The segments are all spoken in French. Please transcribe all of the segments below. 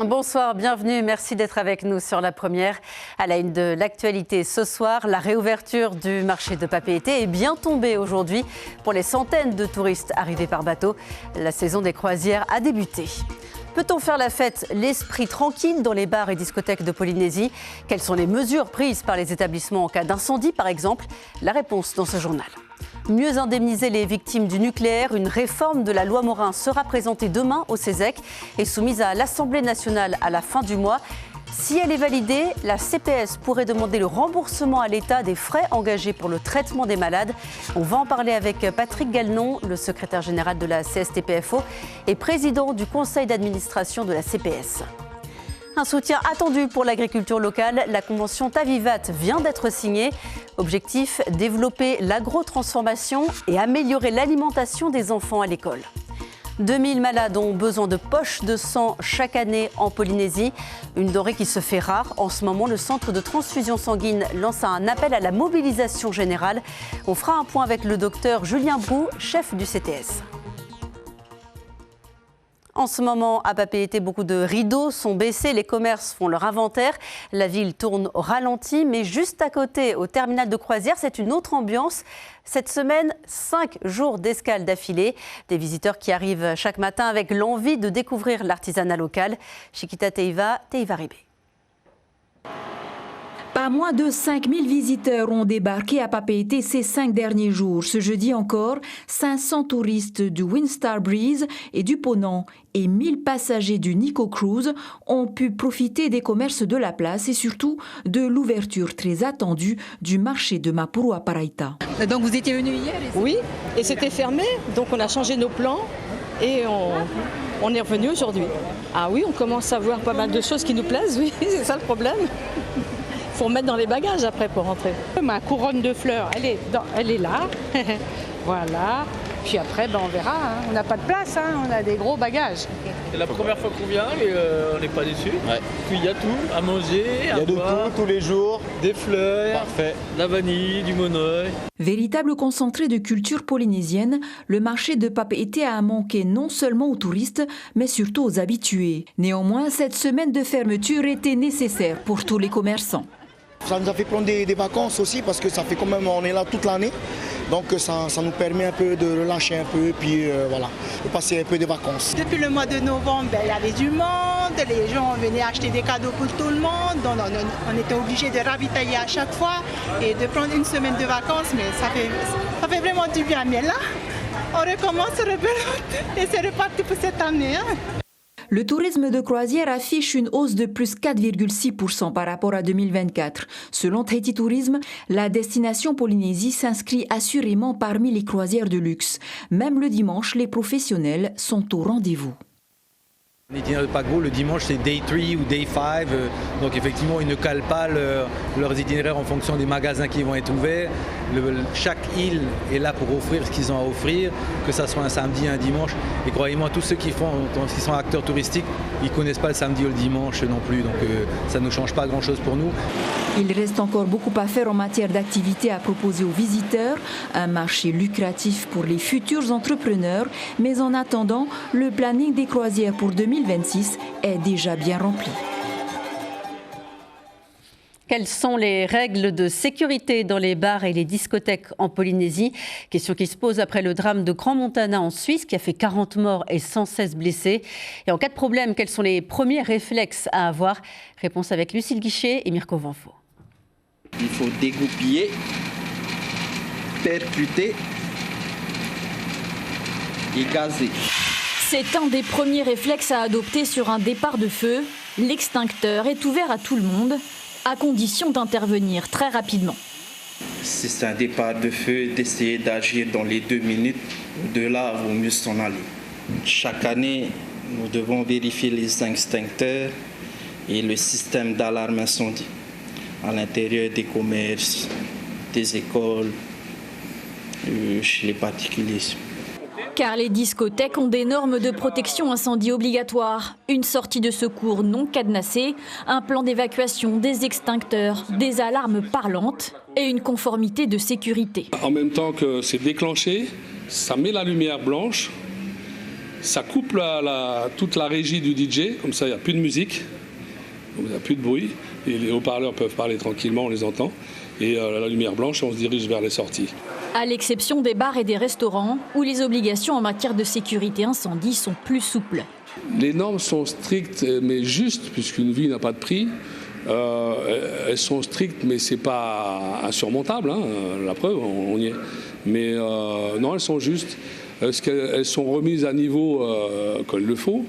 Bonsoir, bienvenue, merci d'être avec nous sur La Première. À la une de l'actualité ce soir, la réouverture du marché de Papeete est bien tombée aujourd'hui pour les centaines de touristes arrivés par bateau. La saison des croisières a débuté. Peut-on faire la fête l'esprit tranquille dans les bars et discothèques de Polynésie? Quelles sont les mesures prises par les établissements en cas d'incendie par exemple? La réponse dans ce journal. Mieux indemniser les victimes du nucléaire, une réforme de la loi Morin sera présentée demain au CESEC et soumise à l'Assemblée nationale à la fin du mois. Si elle est validée, la CPS pourrait demander le remboursement à l'État des frais engagés pour le traitement des malades. On va en parler avec Patrick Galnon, le secrétaire général de la CSTPFO et président du conseil d'administration de la CPS. Un soutien attendu pour l'agriculture locale. La convention Tavivat vient d'être signée. Objectif, développer l'agrotransformation et améliorer l'alimentation des enfants à l'école. 2000 malades ont besoin de poches de sang chaque année en Polynésie. Une denrée qui se fait rare. En ce moment, le centre de transfusion sanguine lance un appel à la mobilisation générale. On fera un point avec le docteur Julien Brou, chef du CTS. En ce moment, à Papeete, beaucoup de rideaux sont baissés, les commerces font leur inventaire. La ville tourne au ralenti, mais juste à côté, au terminal de croisière, c'est une autre ambiance. Cette semaine, 5 jours d'escale d'affilée. Des visiteurs qui arrivent chaque matin avec l'envie de découvrir l'artisanat local. Chiquita Teiva Ribé. Pas moins de 5000 visiteurs ont débarqué à Papeete ces 5 derniers jours. Ce jeudi encore, 500 touristes du Windstar Breeze et du Ponant et 1000 passagers du Nico Cruise ont pu profiter des commerces de la place et surtout de l'ouverture très attendue du marché de Mapuru à Paraita. Donc vous étiez venu hier? Oui, et c'était fermé, donc on a changé nos plans et on est revenu aujourd'hui. Ah oui, on commence à voir pas mal de choses qui nous plaisent, oui, c'est ça le problème. Il faut remettre dans les bagages après pour rentrer. Ma couronne de fleurs, elle est là. Voilà. Puis après, on verra. Hein. On n'a pas de place, hein. On a des gros bagages. C'est la première fois qu'on vient, mais on n'est pas déçus. Ouais. Puis il y a tout à manger, il y a de tout tous les jours. Des fleurs, parfait. De la vanille, du monoeil. Véritable concentré de culture polynésienne, le marché de Papeete a manqué non seulement aux touristes, mais surtout aux habitués. Néanmoins, cette semaine de fermeture était nécessaire pour tous les commerçants. Ça nous a fait prendre des vacances aussi parce que ça fait quand même, on est là toute l'année. Donc ça nous permet un peu de relâcher un peu et puis voilà, de passer un peu de vacances. Depuis le mois de novembre, il y avait du monde, les gens venaient acheter des cadeaux pour tout le monde. Donc on était obligés de ravitailler à chaque fois et de prendre une semaine de vacances, mais ça fait vraiment du bien. Mais là, on recommence et c'est reparti pour cette année. Hein. Le tourisme de croisière affiche une hausse de plus 4,6% par rapport à 2024. Selon Tahiti Tourisme, la destination Polynésie s'inscrit assurément parmi les croisières de luxe. Même le dimanche, les professionnels sont au rendez-vous. L'itinéraire de paquebot, le dimanche, c'est Day 3 ou Day 5. Donc effectivement, ils ne calent pas leurs itinéraires en fonction des magasins qui vont être ouverts. Chaque île est là pour offrir ce qu'ils ont à offrir, que ce soit un samedi, un dimanche. Et croyez-moi, tous ceux qui sont acteurs touristiques, ils ne connaissent pas le samedi ou le dimanche non plus. Donc ça ne change pas grand-chose pour nous. Il reste encore beaucoup à faire en matière d'activités à proposer aux visiteurs. Un marché lucratif pour les futurs entrepreneurs. Mais en attendant, le planning des croisières pour 2026 est déjà bien rempli. Quelles sont les règles de sécurité dans les bars et les discothèques en Polynésie? Question qui se pose après le drame de Grand Montana en Suisse qui a fait 40 morts et 116 blessés. Et en cas de problème, quels sont les premiers réflexes à avoir? Réponse avec Lucille Guichet et Mirko Vanfo. Il faut dégoupiller, percuter et gazer. C'est un des premiers réflexes à adopter sur un départ de feu. L'extincteur est ouvert à tout le monde, à condition d'intervenir très rapidement. Si c'est un départ de feu, d'essayer d'agir dans les 2 minutes. Au-delà, il vaut mieux s'en aller. Chaque année, nous devons vérifier les extincteurs et le système d'alarme incendie à l'intérieur des commerces, des écoles, chez les particuliers. Car les discothèques ont des normes de protection incendie obligatoires. Une sortie de secours non cadenassée, un plan d'évacuation, des extincteurs, des alarmes parlantes et une conformité de sécurité. En même temps que c'est déclenché, ça met la lumière blanche, Ça coupe toute la régie du DJ, comme ça il n'y a plus de musique, il n'y a plus de bruit, et les haut-parleurs peuvent parler tranquillement, on les entend, et la lumière blanche, on se dirige vers les sorties. À l'exception des bars et des restaurants, où les obligations en matière de sécurité incendie sont plus souples. Les normes sont strictes, mais justes, puisqu'une vie n'a pas de prix. Elles sont strictes, mais ce n'est pas insurmontable, hein, la preuve, on y est. Mais non, elles sont justes. Est-ce qu'elles sont remises à niveau comme il le faut ?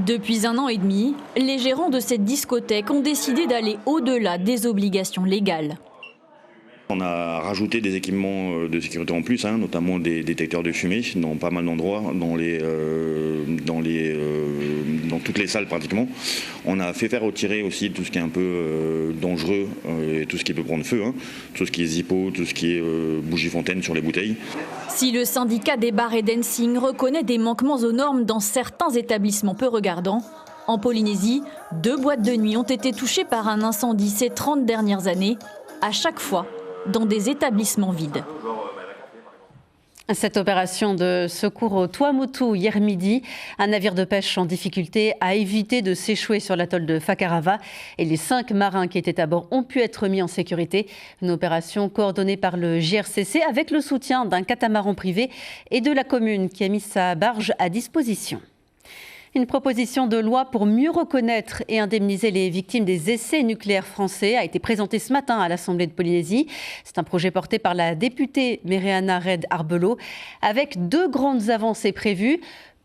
Depuis 1 an et demi, les gérants de cette discothèque ont décidé d'aller au-delà des obligations légales. On a rajouté des équipements de sécurité en plus, hein, notamment des détecteurs de fumée dans pas mal d'endroits, dans toutes les salles pratiquement. On a fait faire retirer aussi tout ce qui est un peu dangereux et tout ce qui peut prendre feu, hein, tout ce qui est Zippo, tout ce qui est bougie fontaine sur les bouteilles. Si le syndicat des bars et dancing reconnaît des manquements aux normes dans certains établissements peu regardants, en Polynésie, 2 boîtes de nuit ont été touchées par un incendie ces 30 dernières années, à chaque fois dans des établissements vides. Cette opération de secours au Tuamotu hier midi, un navire de pêche en difficulté a évité de s'échouer sur l'atoll de Fakarava et les 5 marins qui étaient à bord ont pu être mis en sécurité. Une opération coordonnée par le JRCC avec le soutien d'un catamaran privé et de la commune qui a mis sa barge à disposition. Une proposition de loi pour mieux reconnaître et indemniser les victimes des essais nucléaires français a été présentée ce matin à l'Assemblée de Polynésie. C'est un projet porté par la députée Mereana Red Arbelo, avec 2 grandes avancées prévues.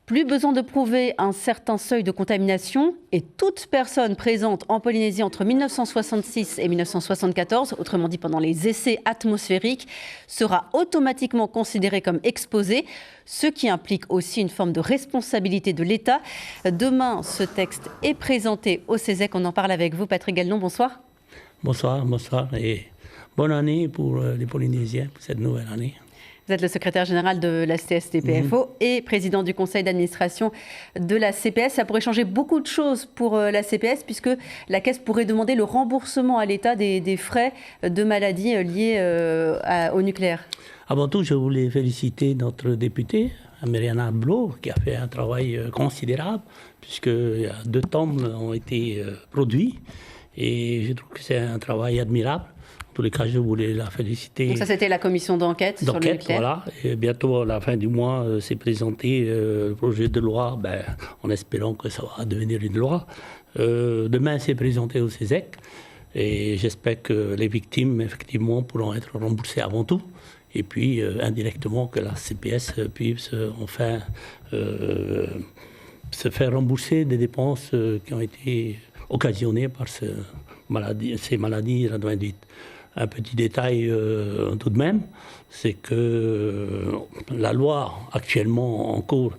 Plus besoin de prouver un certain seuil de contamination et toute personne présente en Polynésie entre 1966 et 1974, autrement dit pendant les essais atmosphériques, sera automatiquement considérée comme exposée, ce qui implique aussi une forme de responsabilité de l'État. Demain, ce texte est présenté au CESEC. On en parle avec vous, Patrick Gallon. Bonsoir. Bonsoir et bonne année pour les Polynésiens pour cette nouvelle année. Vous êtes le secrétaire général de la CSTPFO et président du conseil d'administration de la CPS. Ça pourrait changer beaucoup de choses pour la CPS puisque la Caisse pourrait demander le remboursement à l'État des frais de maladie liés au nucléaire. Avant tout, je voulais féliciter notre députée, Mereana Arbelo, qui a fait un travail considérable puisque 2 tomes ont été produits et je trouve que c'est un travail admirable. En tous les cas, je voulais la féliciter. Donc ça, c'était la commission d'enquête sur le nucléaire. Voilà. Et bientôt, à la fin du mois, c'est présenté le projet de loi, en espérant que ça va devenir une loi. Demain, c'est présenté au CESEC. Et j'espère que les victimes, effectivement, pourront être remboursées avant tout. Et puis, indirectement, que la CPS puisse enfin se faire rembourser des dépenses qui ont été occasionnées par ces maladies radio-induites. Un petit détail tout de même, c'est que la loi actuellement en cours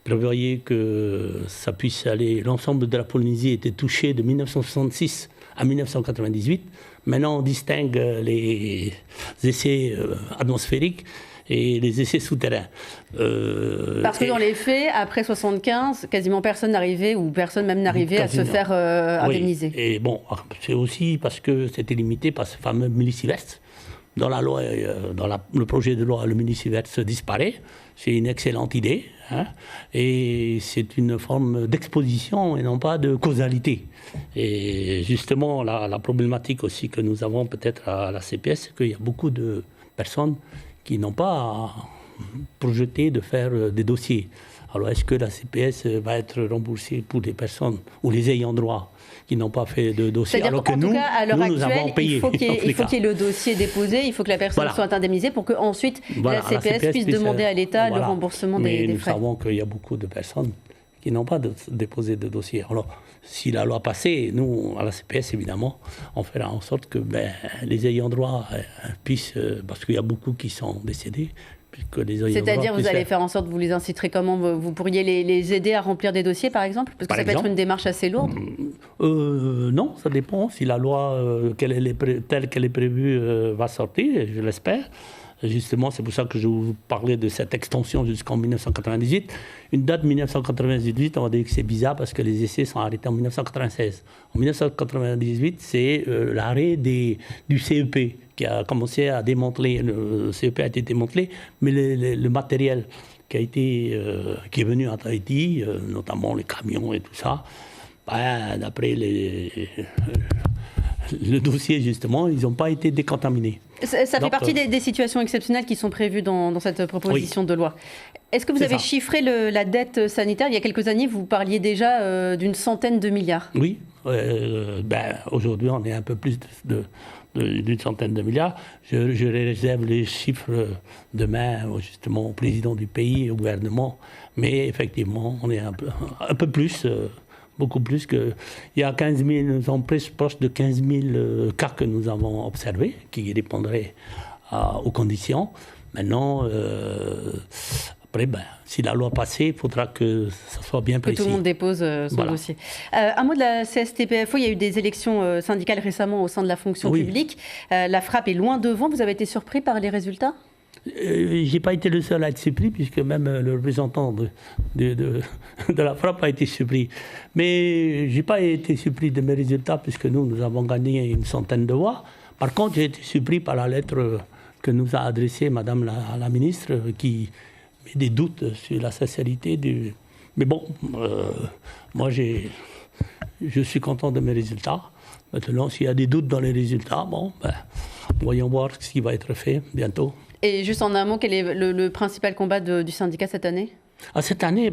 prévoyait que ça puisse aller, l'ensemble de la Polynésie était touché de 1966 à 1998. Maintenant, on distingue les essais atmosphériques et les essais souterrains. Parce que dans les faits, après 75, quasiment personne n'arrivait ou personne même n'arrivait à se faire indemniser. Oui. Et bon, c'est aussi parce que c'était limité par ce fameux millisieverts. Dans la loi, le projet de loi, le millisieverts disparaît. C'est une excellente idée, hein, et c'est une forme d'exposition et non pas de causalité. Et justement, la problématique aussi que nous avons peut-être à la CPS, c'est qu'il y a beaucoup de personnes qui n'ont pas projeté de faire des dossiers. Alors, est-ce que la CPS va être remboursée pour les personnes ou les ayants droit qui n'ont pas fait de dossier, alors que nous avons payé. Il faut qu'il y ait le dossier déposé, il faut que la personne soit indemnisée pour qu'ensuite la CPS puisse demander à l'État le remboursement des frais. Mais nous savons qu'il y a beaucoup de personnes qui n'ont pas déposé de dossier. Alors, si la loi passait, nous, à la CPS, évidemment, on fera en sorte que les ayants droit puissent, parce qu'il y a beaucoup qui sont décédés. C'est-à-dire, vous allez faire en sorte, vous les inciterez comment? Vous pourriez les aider à remplir des dossiers, par exemple? Parce que ça peut être une démarche assez lourde. Non, ça dépend. Si la loi telle qu'elle est prévue va sortir, je l'espère. Justement, c'est pour ça que je vous parlais de cette extension jusqu'en 1998. Une date 1998, on va dire que c'est bizarre parce que les essais sont arrêtés en 1996. En 1998, c'est l'arrêt du CEP qui a commencé à démanteler. Le CEP a été démantelé, mais le matériel qui est venu à Tahiti, notamment les camions et tout ça. D'après le dossier, justement, ils n'ont pas été décontaminés. Ça fait partie des situations exceptionnelles qui sont prévues dans cette proposition de loi. Est-ce que vous avez chiffré la dette sanitaire? Il y a quelques années, vous parliez déjà d'une centaine de milliards. Oui. Aujourd'hui, on est un peu plus d'une centaine de milliards. Je réserve les chiffres demain, justement, au président du pays, au gouvernement. Mais effectivement, on est un peu plus... beaucoup plus que... Il y a 15 000, nous sommes proches de 15 000 cas que nous avons observés, qui répondraient aux conditions. Maintenant, après, si la loi passait, il faudra que ça soit bien précis. Que tout le monde dépose son dossier. Un mot de la CSTPFO, il y a eu des élections syndicales récemment au sein de la fonction publique. La frappe est loin devant. Vous avez été surpris par les résultats ? J'ai pas été le seul à être surpris, puisque même le représentant de la frappe a été surpris. Mais j'ai pas été surpris de mes résultats, puisque nous avons gagné une centaine de voix. Par contre, j'ai été surpris par la lettre que nous a adressée Madame la ministre, qui met des doutes sur la sincérité du... Mais bon, moi je suis content de mes résultats. Maintenant, s'il y a des doutes dans les résultats, voyons voir ce qui va être fait bientôt. Et juste en un mot, quel est le principal combat du syndicat cette année ? Cette année,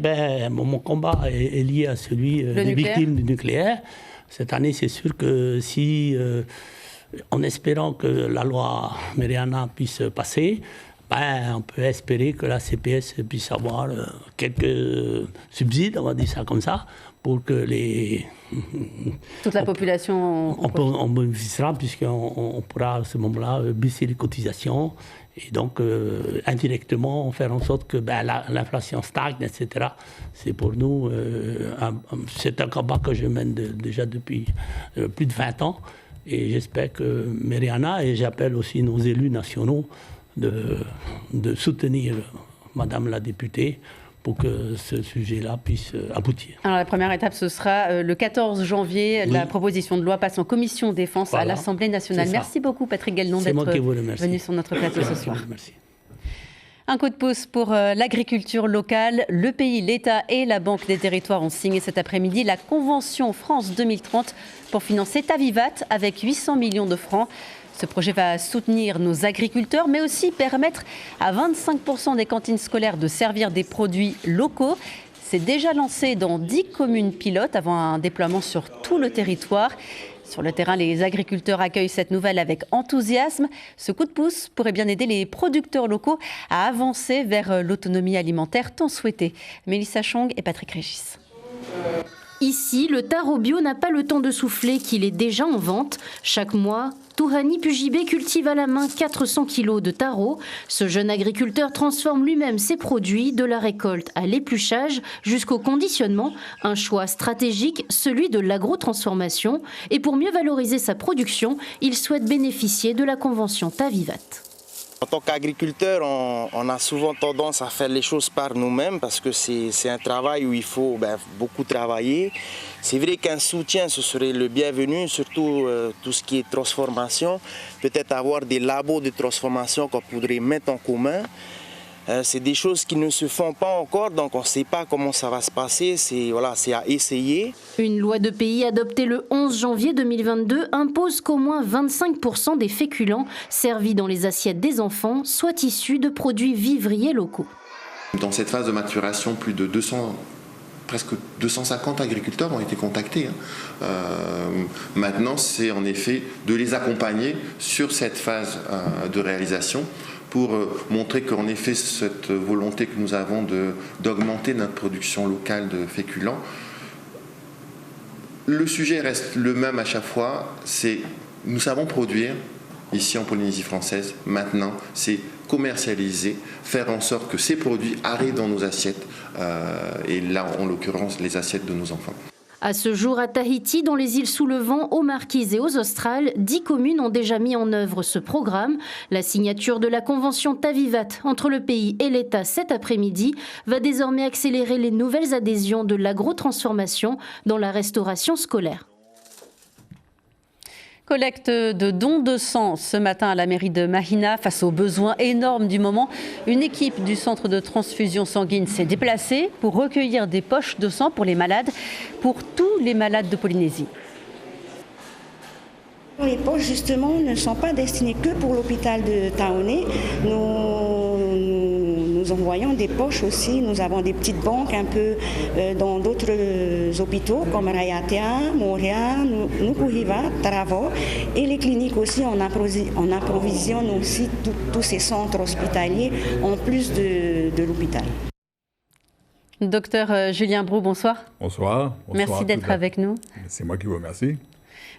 mon combat est lié à celui des victimes du nucléaire. Cette année, c'est sûr que si, en espérant que la loi Mariana puisse passer, on peut espérer que la CPS puisse avoir quelques subsides, on va dire ça comme ça, pour que toute la population... On bénéficiera, puisqu'on pourra à ce moment-là baisser les cotisations et donc indirectement faire en sorte que l'inflation stagne, etc. C'est pour nous, c'est un combat que je mène déjà depuis plus de 20 ans, et j'espère que Mariana, et j'appelle aussi nos élus nationaux de soutenir Madame la députée pour que ce sujet-là puisse aboutir. Alors la première étape, ce sera le 14 janvier. La proposition de loi passe en commission défense à l'Assemblée nationale. Merci beaucoup Patrick Guelnon d'être venu sur notre plateau ce soir. Merci. Un coup de pouce pour l'agriculture locale. Le pays, l'État et la Banque des Territoires ont signé cet après-midi la Convention France 2030 pour financer Tavivat avec 800 millions de francs. Ce projet va soutenir nos agriculteurs, mais aussi permettre à 25% des cantines scolaires de servir des produits locaux. C'est déjà lancé dans 10 communes pilotes avant un déploiement sur tout le territoire. Sur le terrain, les agriculteurs accueillent cette nouvelle avec enthousiasme. Ce coup de pouce pourrait bien aider les producteurs locaux à avancer vers l'autonomie alimentaire tant souhaitée. Mélissa Chong et Patrick Régis. Ici, le taro bio n'a pas le temps de souffler qu'il est déjà en vente. Chaque mois, Tourani Pujibé cultive à la main 400 kilos de taro. Ce jeune agriculteur transforme lui-même ses produits, de la récolte à l'épluchage jusqu'au conditionnement. Un choix stratégique, celui de l'agrotransformation. Et pour mieux valoriser sa production, il souhaite bénéficier de la convention Tavivat. En tant qu'agriculteur, on a souvent tendance à faire les choses par nous-mêmes parce que c'est un travail où il faut beaucoup travailler. C'est vrai qu'un soutien, ce serait le bienvenu, surtout tout ce qui est transformation. Peut-être avoir des labos de transformation qu'on pourrait mettre en commun. C'est des choses qui ne se font pas encore, donc on ne sait pas comment ça va se passer, c'est à essayer. Une loi de pays adoptée le 11 janvier 2022 impose qu'au moins 25% des féculents servis dans les assiettes des enfants soient issus de produits vivriers locaux. Dans cette phase de maturation, plus de presque 250 agriculteurs ont été contactés. Maintenant, c'est en effet de les accompagner sur cette phase de réalisation pour montrer qu'en effet, cette volonté que nous avons d'augmenter notre production locale de féculents, le sujet reste le même à chaque fois, c'est nous savons produire ici en Polynésie française, maintenant, c'est commercialiser, faire en sorte que ces produits arrivent dans nos assiettes, et là, en l'occurrence, les assiettes de nos enfants. À ce jour, à Tahiti, dans les îles sous le vent, aux Marquises et aux Australes, 10 communes ont déjà mis en œuvre ce programme. La signature de la convention Tavivat entre le pays et l'État cet après-midi va désormais accélérer les nouvelles adhésions de l'agrotransformation dans la restauration scolaire. Collecte de dons de sang ce matin à la mairie de Mahina. Face aux besoins énormes du moment, une équipe du centre de transfusion sanguine s'est déplacée pour recueillir des poches de sang pour les malades, pour tous les malades de Polynésie. Les poches justement ne sont pas destinées que pour l'hôpital de Taoné. Nous envoyons des poches aussi. Nous avons des petites banques un peu dans d'autres hôpitaux comme Rayatea, Moria, Nukuhiva, Taravo. Et les cliniques aussi, on approvisionne aussi tous ces centres hospitaliers en plus de l'hôpital. Docteur Julien Brou, bonsoir. Bonsoir. Merci d'être avec nous. C'est moi qui vous remercie.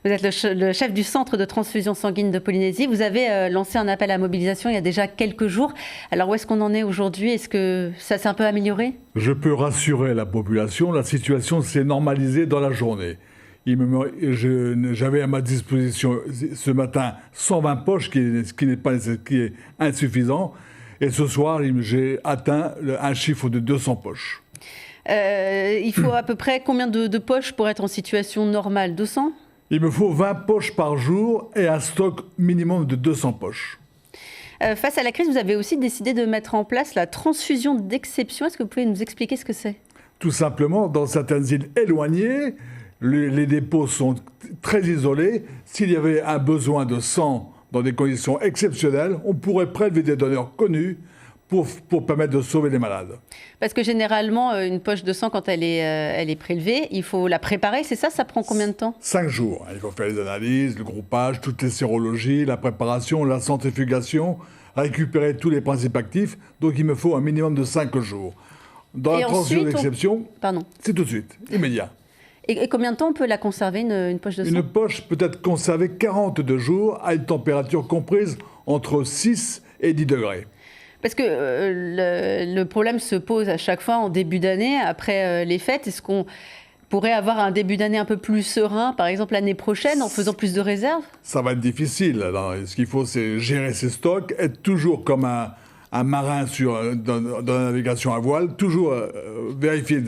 Vous êtes le chef du centre de transfusion sanguine de Polynésie. Vous avez lancé un appel à mobilisation il y a déjà quelques jours. Alors où est-ce qu'on en est aujourd'hui? Est-ce que ça s'est un peu amélioré? Je peux rassurer la population, la situation s'est normalisée dans la journée. J'avais à ma disposition ce matin 120 poches, qui est insuffisant. Et ce soir, j'ai atteint un chiffre de 200 poches. Il faut à peu près combien de poches pour être en situation normale? 200? Il me faut 20 poches par jour et un stock minimum de 200 poches. Face à la crise, vous avez aussi décidé de mettre en place la transfusion d'exception. Est-ce que vous pouvez nous expliquer ce que c'est? Tout simplement, dans certaines îles éloignées, les dépôts sont très isolés. S'il y avait un besoin de sang dans des conditions exceptionnelles, on pourrait prélever des donneurs connus pour permettre de sauver les malades. Parce que généralement, une poche de sang, quand elle est prélevée, il faut la préparer, c'est ça? Ça prend combien de temps? 5 jours. Il faut faire les analyses, le groupage, toutes les sérologies, la préparation, la centrifugation, récupérer tous les principes actifs. Donc il me faut un minimum de 5 jours. Dans la transfusion d'exception, c'est tout de suite, immédiat. Et combien de temps on peut la conserver, une poche de sang? Une poche peut être conservée 42 jours à une température comprise entre 6 et 10 degrés. Parce que le problème se pose à chaque fois en début d'année, après les fêtes. Est-ce qu'on pourrait avoir un début d'année un peu plus serein, par exemple l'année prochaine, en faisant plus de réserves? Ça va être difficile. Alors, ce qu'il faut, c'est gérer ses stocks, être toujours comme un marin dans la navigation à voile, toujours vérifier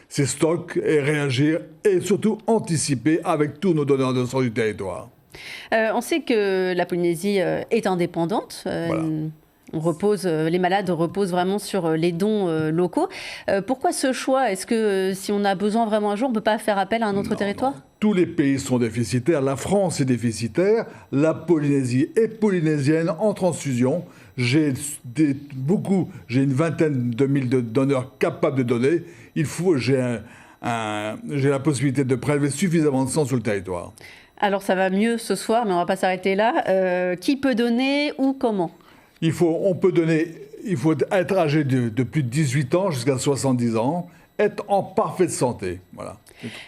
ses stocks et réagir, et surtout anticiper avec tous nos donneurs de sang du territoire. On sait que la Polynésie est indépendante. Voilà. Les malades reposent vraiment sur les dons locaux. Pourquoi ce choix? Est-ce que si on a besoin vraiment un jour, on ne peut pas faire appel à un autre territoire? Tous les pays sont déficitaires. La France est déficitaire. La Polynésie est polynésienne en transfusion. J'ai une vingtaine de mille de donneurs capables de donner. J'ai la possibilité de prélever suffisamment de sang sur le territoire. Alors ça va mieux ce soir, mais on ne va pas s'arrêter là. Qui peut donner ou comment? Il faut être âgé de plus de 18 ans jusqu'à 70 ans, être en parfaite santé. Voilà.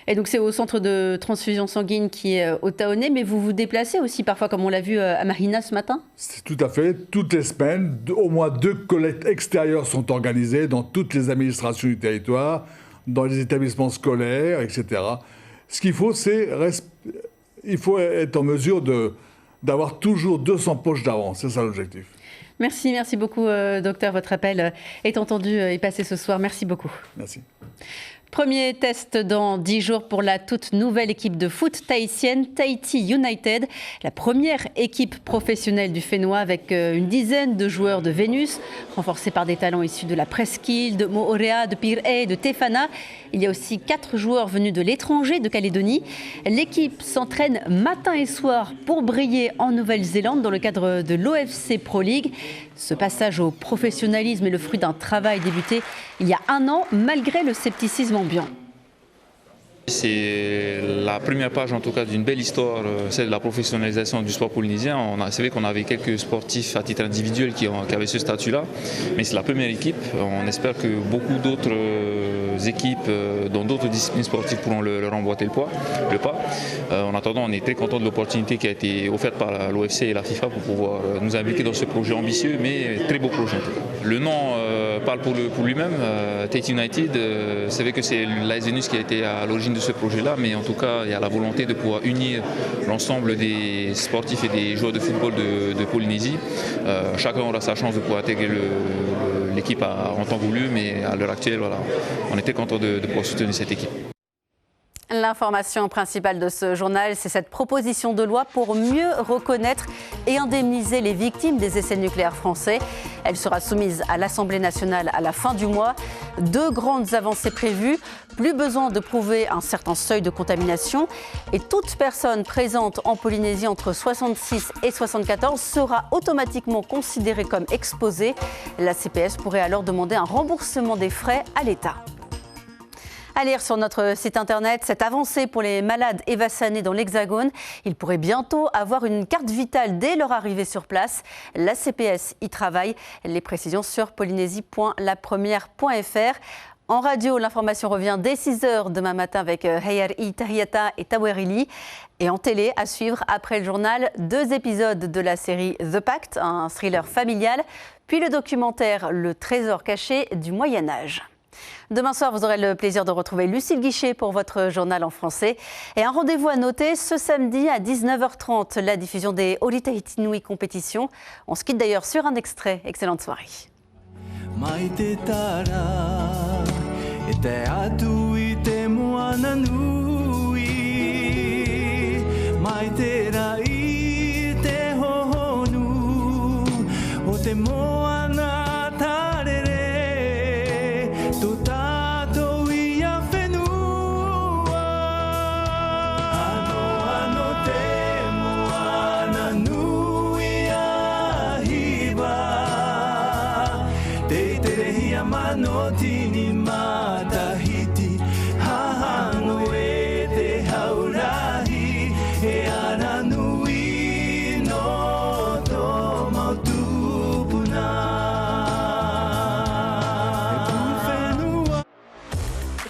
Et donc c'est au centre de transfusion sanguine qui est au Taoné, mais vous vous déplacez aussi parfois, comme on l'a vu à Mahina ce matin? C'est tout à fait. Toutes les semaines, au moins 2 collectes extérieures sont organisées dans toutes les administrations du territoire, dans les établissements scolaires, etc. Ce qu'il faut, il faut être en mesure d'avoir toujours 200 poches d'avance. C'est ça l'objectif. Merci beaucoup, docteur. Votre appel est entendu et passé ce soir. Merci beaucoup. Merci. Premier test dans 10 jours pour la toute nouvelle équipe de foot tahitienne, Tahiti United. La première équipe professionnelle du Fénois avec une dizaine de joueurs de Vénus, renforcés par des talents issus de la Presqu'île, de Moorea, de Pirée, de Tefana. Il y a aussi 4 joueurs venus de l'étranger, de Calédonie. L'équipe s'entraîne matin et soir pour briller en Nouvelle-Zélande dans le cadre de l'OFC Pro League. Ce passage au professionnalisme est le fruit d'un travail débuté il y a 1 an, malgré le scepticisme ambiant. C'est la première page en tout cas d'une belle histoire, celle de la professionnalisation du sport polynésien. C'est vrai qu'on avait quelques sportifs à titre individuel qui avaient ce statut-là, mais c'est la première équipe. On espère que beaucoup d'autres équipes dans d'autres disciplines sportives pourront leur emboîter le pas. En attendant, on est très content de l'opportunité qui a été offerte par l'OFC et la FIFA pour pouvoir nous impliquer dans ce projet ambitieux, mais très beau projet en tout cas. Le nom parle pour lui-même, Tahiti United. C'est vrai que c'est l'AS Vénus qui a été à l'origine de ce projet-là, mais en tout cas, il y a la volonté de pouvoir unir l'ensemble des sportifs et des joueurs de football de Polynésie. Chacun aura sa chance de pouvoir intégrer l'équipe en temps voulu, mais à l'heure actuelle, voilà, on était content de pouvoir soutenir cette équipe. L'information principale de ce journal, c'est cette proposition de loi pour mieux reconnaître et indemniser les victimes des essais nucléaires français. Elle sera soumise à l'Assemblée nationale à la fin du mois. 2 grandes avancées prévues. Plus besoin de prouver un certain seuil de contamination. Et toute personne présente en Polynésie entre 66 et 74 sera automatiquement considérée comme exposée. La CPS pourrait alors demander un remboursement des frais à l'État. À lire sur notre site internet, cette avancée pour les malades évassanés dans l'Hexagone. Ils pourraient bientôt avoir une carte vitale dès leur arrivée sur place. La CPS y travaille. Les précisions sur polynésie.lapremière.fr. En radio, l'information revient dès 6h demain matin avec Hayari Tahiata et Tawerili. Et en télé, à suivre après le journal, 2 épisodes de la série The Pact, un thriller familial, puis le documentaire Le Trésor caché du Moyen-Âge. Demain soir, vous aurez le plaisir de retrouver Lucille Guichet pour votre journal en français. Et un rendez-vous à noter ce samedi à 19h30, la diffusion des Oli Tahiti Nui compétitions. On se quitte d'ailleurs sur un extrait. Excellente soirée.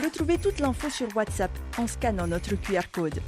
Retrouvez toute l'info sur WhatsApp en scannant notre QR code.